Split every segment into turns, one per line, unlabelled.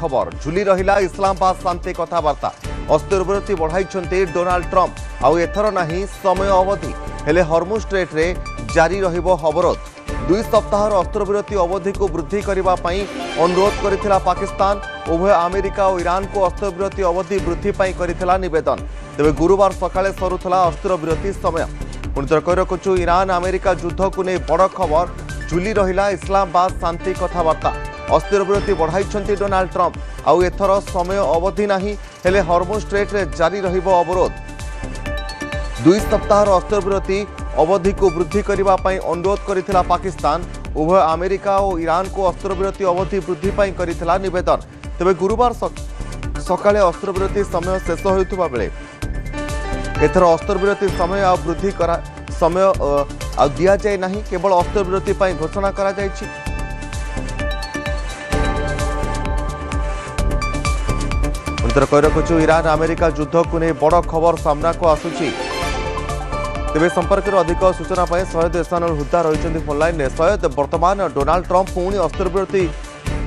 खबर झुली रहिला इस्लामाबाद शांति कथबार्ता अस्त्रविरति बढ़ाई डोनाल्ड ट्रंप आउ एथर नहीं समय अवधि हेले हर्मुज स्ट्रेट रे जारी रहिबो अवरोध 2 सप्ताह अस्त्रविरति अवधि को वृद्धि करने अनुरोध करथिला पाकिस्तान उभय अमेरिका और ईरान को अस्त्रविरति अवधि वृद्धि करथिला निवेदन तेबे गुरुवार सकाळे सरुथला अस्त्रविरति समय पुणितर कहि रखुछु ईरान अमेरिका युद्ध को नहीं बड़ खबर झुली रहिला इस्लामाबाद शांति कथबार्ता अस्त्रविरति बढ़ाई डोनाल्ड ट्रंप आउ एथर समय अवधि नहीं हेले हर्मुज स्ट्रेट रे जारी रहिबो अवरोध 2 सप्ताह अस्त्रविरति अवधि को वृद्धि करने अनुरोध करथिला पाकिस्तान उभय अमेरिका और ईरान को अस्त्रविरति अवधि वृद्धि करथिला निवेदन तेबे गुरुवार सकाळे अस्त्रविरति समय शेष होइतबा बेले एथर अस्त्रविरति समय आ वृद्धि करा समय आ दिया जाए नहीं केवल अस्त्रविरति घोषणा करा जायछि। कहि रखुछु ईरान अमेरिका युद्ध को नहीं बड़ खबर सामना को आसुछि तेज संपर्क में अधिक सूचना सैयद एहसान अल हुद्दा रही फोनलाइन में सैयद वर्तमान डोनाल्ड ट्रंप पुणी अस्त्रविरति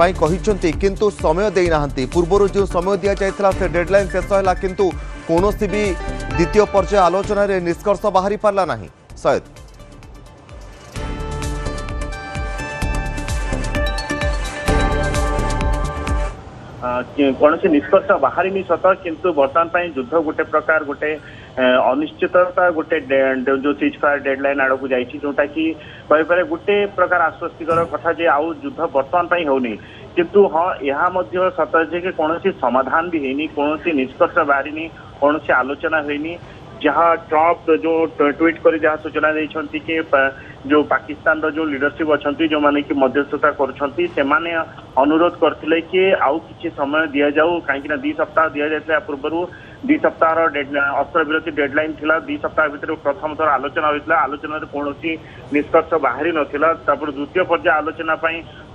कहते किंतु समय देना पूर्व जो समय दि जाता से डेडलाइन शेष है किंतु कौन भी द्वितीय पर्याय आलोचन रे निष्कर्ष बाहरी पारला नहीं सैयद
कौन से निष्कर्ष बाहरी नहीं सत किंतु बर्तमान युद्ध गोटे प्रकार गोटे अनिश्चितता गोटे जो सीज फायर डेडलाइन आड़ को जाइए जोटा कि कहीपर गोटे प्रकार आश्वस्तिकर कथा जे आउ युद्ध बर्तमान होनी किंतु हाँ यह सत जे कौन समाधान भी होनी कौन निष्कर्ष बाहरी कौन आलोचना होनी जहाँ ट्रंप जो ट्वीट कर जहाँ सूचना देते कि जो पाकिस्तान जो लीडरशिप अच्छा जो माने कि मध्यस्थता कर अनुरोध करते कि आउ किसी समय दि जाऊ कहीं 2 सप्ताह दि जाता पूर्व 2 सप्ताह अस्त्रविरति डेडलाइन थिला 2 सप्ताह भीतर प्रथम थर आलोचना होता आलोचना कौन निष्कर्ष बाहरी नाला द्वितीय पर्याय आलोचना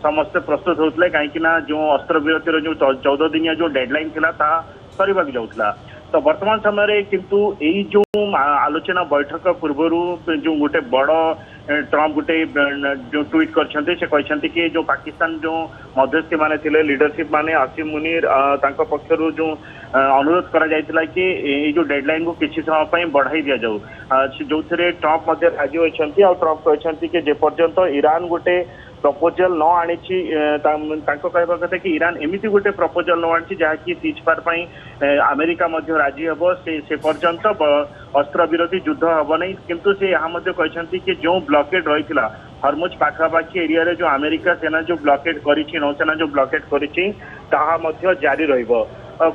समस्ते प्रस्तुत होते कहीं जो अस्त्रविरतिर जो 14 दिनिया जो डेडलाइन थिला ता सरीबा जाऊला तो वर्तमान समय किंतु यही जो आलोचना बैठक पूर्व जो गोटे बड़ ट्रंप गोटे जो ट्वीट करते कि जो पाकिस्तान जो मध्यस्थी माने थिले लीडरशिप माने आसिम मुनीर पक्षर जो अनुरोध करा जायतिला कि ये जो डेडलाइन को किसी समय बढ़ाई दि जाऊ जो ट्रंप राजी होती ट्रंप कहते कि जे पर्यंत ईरान गोटे प्रपोजल न आनी कहवा कथा कि ईरान एमती गोटे प्रपोजल न आनी जहाँकि सीज फायर अमेरिका राजी हम से पर्यंत अस्त्रविरति युद्ध हम नहीं किंतु से यहाँ कहते कि जो ब्लॉकेड रही हरमुज पाखापाखी एरिया रे जो अमेरिका सेना जो ब्लॉकेड करी नौसेना जो ब्लॉकेड करी जारी रहिबो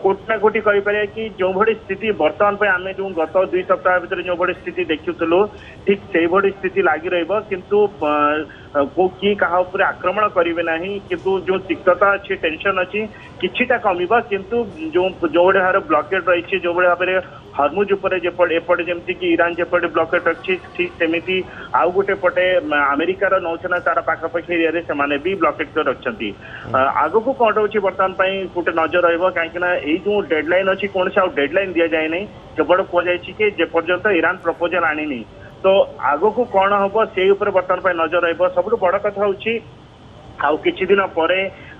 कोटि ना कोटि कहीपर कि जो भली स्थिति बर्तमान आम जो गत 2 सप्ताह भीतर जो भली स्थिति देखुलु ठीक से भली स्थिति लगी किंतु किए क्या आक्रमण करेंगे ना किंतु जो तिक्तता अच्छी टेंशन अच्छी किछिटा कमिबा किंतु जो भाव भाव ब्लॉकेड रही जो भाव भाव हरमुज एपटे जमती कि ईरान जेपटे ब्लॉकेड अच्छी ठीक सेमती आउ गोटे पटे अमेरिकार नौसेना तार पाखापाखी एरिया से भी ब्लॉकेड कर रखी आग को कौन रोचे बर्तमान गोटे नजर रही जो डेडलाइन अच्छी कौन से डेडलाइन दि जाए नहीं केवल कहुई कि जेपर्यंत ईरान प्रपोजल आनी तो आग को कौन हम से बर्तमान नजर रब बड़ कथा हूँ आउ किछि दिन पर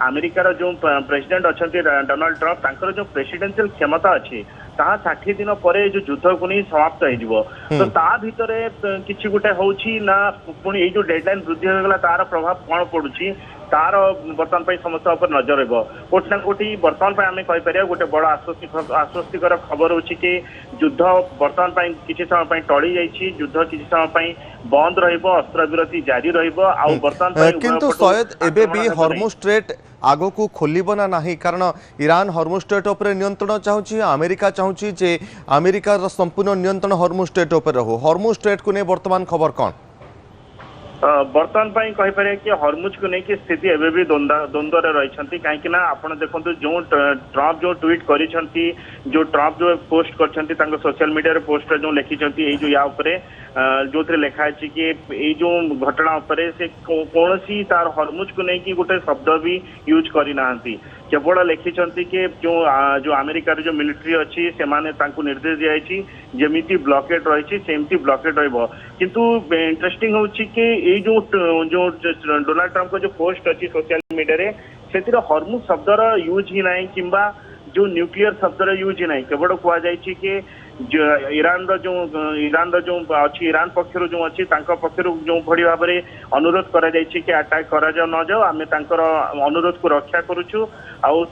अमेरिकार जो प्रेसिडेंट अच्छा डोनाल्ड ट्रंप तांकर जो प्रेसिडेंशियल क्षमता अच्छी 60 दिन पर जो युद्ध को नहीं समाप्त हो तो ता भितर किछि गोटे होछि ना पुणी ये जो डेडलाइन वृद्धि होगला तार प्रभाव कौन पड़ुछि तार बर्तमान समस्त उपर नजर रही कोटि ना कोटि बर्तमान आम कहीपर गोटे बड़ आश्वस्तिकर खबर हो कि युद्ध बर्तमान किसी समय टली जाइए युद्ध किसी समय बंद रस्त्रविरति जारी रर्तमान
किंतु सैयद एबे भी हर्मुज स्ट्रेट आगो को खोलिबो ना नहीं कारण ईरान हर्मुज स्ट्रेट उपर नियंत्रण चाहूँ अमेरिका चाहूँ जे अमेरिका संपूर्ण नियंत्रण हर्मुज स्ट्रेट उपर रहो हर्मुज स्ट्रेट को नहीं वर्तमान खबर कौन
बर्तमान कहीपर कि हरमुज को लेकिन स्थिति एवं भी द्वंद्व रही कहीं आप देखो जो ट्रंप जो ट्वीट कर जो ट्रंप जो पोस्ट कर सोशल मीडिया पोस्ट जो लिखिं जो या जो लिखाई कि ये जो घटना से कौन सी तार हरमुज को लेकिन गोटे शब्द भी यूज करना केवल लिखिं कि जो अमेरिकार जो मिलिट्री अच्छी से निर्देश दिखाई जमी ब्लॉकेड रही सेमती ब्लॉकेड किंतु इंटरेस्टिंग हूँ कि ये जो डोनाल्ड ट्रंप का जो पोस्ट अच्छी सोशल मीडिया से हॉर्मुज शब्दर यूज ही ना कि जो न्यूक्लियर शब्दर यूज ही ना केवल कहुई कि ईरान जो अच्छी ईरान पक्षर जो अच्छी पक्षर जो भली भाव में अनुरोध करा कि अटैक करा न जाओ आम अनुरोध को रक्षा करुचु आउ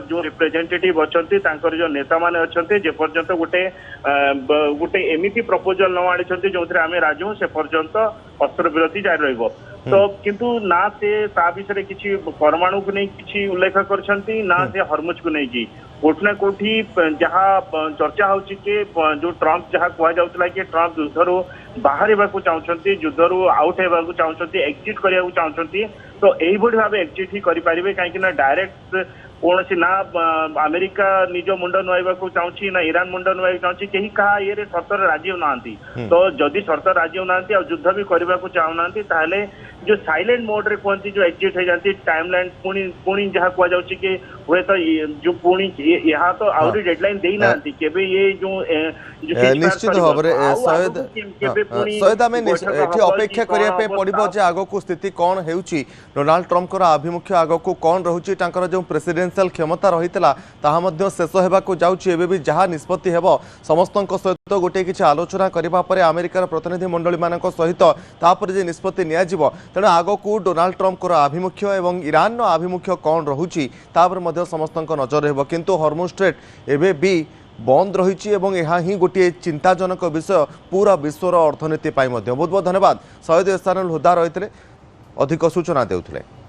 जो रिप्रेजेंटेटिव अच्छा जो नेता माने अच्छा जेपर्यंत गोटे एमती प्रपोजल न आनी जो आम राजी हूँ से पर्यंत अस्त्र विरति जारी रहिबो। तो किंतु ना से ता विषय किसी परमाणु को नहीं किसी उल्लेख करछंती ना से हरमुज को नहीं की कोठना कोठी जहाँ चर्चा होची कि जो ट्रम्प जहाँ कह जाउतला कि ट्रम्प युद्धरू बाहर चाहते युद्धरू आउट होगा चाहते एक्जिट करने चाहते तो यही भाव एक्जिट ही करें कहीं डायरेक्ट कौन सी ना अमेरिका निज मुंड नुआइबा चाहूँ ना ईरान मुंड नुआइबा चाहूँ कहीं कहा ये सर्तर राजी होना तो जदि सर्तर राजी होना युद्ध भी करने को चाहूना ताहले जो साइलेंट मोड रे कहती जो एक्जिट हो जाती टाइमलाइन पुणी जहाँ कह कि हुए तो जो पुणी यहाँ तो आउरी डेडलाइन दे ना केबे ये जो
निश्चित भाव में सहित आम अपेक्षा करने पड़ो जे आग को स्थिति कौन होउची डोनाल्ड ट्रम्प आभिमुख्य आग को कौन रोचे जो प्रेसिडेंशियल क्षमता रही है शेष होगा जाऊँगी भी जहाँ निष्पत्ति हेब समस्त सहित गोटे किसी आलोचना करने अमेरिकार प्रतिनिधि मंडली मान सहित जे निष्पत्ति नियाजिब तेणु आग को डोनाल्ड ट्रम्प आभिमुख्य और ईरान आभिमुख्य कौन रोचे समस्त नजर रहिबो किंतु हॉर्मुज स्ट्रेट एबे भी बंद रही यह ही गोटे चिंताजनक विषय पूरा विश्वर अर्थनीति बहुत बहुत धन्यवाद सैयद एहसानुल हुदा रही अधिक सूचना देउथिले।